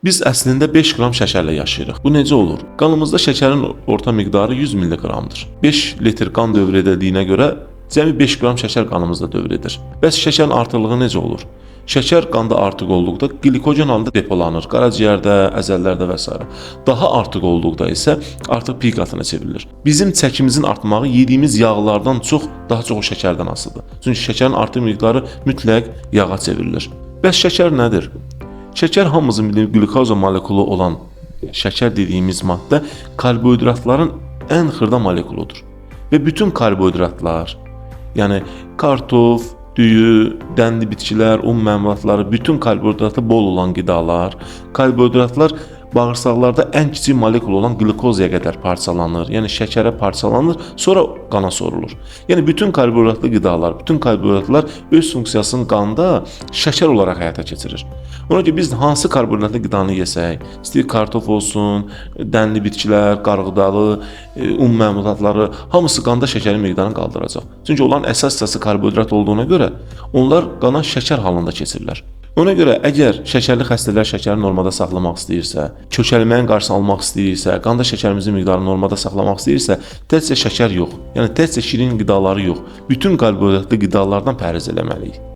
Biz əslində 5 qram şəkərlə yaşayırıq. Bu necə olur? Qanımızda şəkərin orta miqdarı 100 mg-dır. 5 litr qan dövr edildiyinə görə cəmi 5 qram şəkər qanımızda dövr edir. Bəs şəkərin artıqlığı necə olur? Şəkər qanda artıq olduqda glikogen halında depolanır, qaraciyərdə, əzəllərdə və s. Daha artıq olduqda isə artıq pik qatına çevrilir. Bizim çəkimizin artmağı yediyimiz yağlardan daha çox şəkərdən asılıdır. Çünki şəkərin artıq miqdarı mütləq yağa çevrilir. Bəs şəkər nədir? Şəkər hamımızın bildiyi qlikoza molekulu olan şəkər dediyimiz maddə karbohidratların ən xırda molekuludur. Və bütün karbohidratlar, yəni kartof, düyü, dənli bitkilər, un məmulatları, bütün karbohidratı bol olan qidalar, karbohidratlar bağırsaqlarda ən kiçik molekul olan glikozaya qədər parçalanır, yəni şəkərə parçalanır, sonra qana sorulur. Yəni bütün karbohidratlı qidalar, bütün karbohidratlar öz funksiyasını qanda şəkər olaraq həyata keçirir. Ona görə biz hansı karbohidratlı qidanı yesək, istəyir kartof olsun, dənli bitkilər, qarğıdalı, un məmulatları, hamısı qanda şəkərin miqdarını qaldıracaq. Çünki onların əsas hissəsi karbohidrat olduğuna görə onlar qana şəkər halında keçirlər. Ona görə əgər şəkərli xəstələr şəkəri normada saxlamaq istəyirsə, kökəlməyin qarşısını almaq istəyirsə, qanda şəkərimizin miqdarını normada saxlamaq istəyirsə, təkcə şəkər yox, yəni təkcə şirin qidaları yox, bütün karbohidratlı qidalardan pərhiz eləməliyik.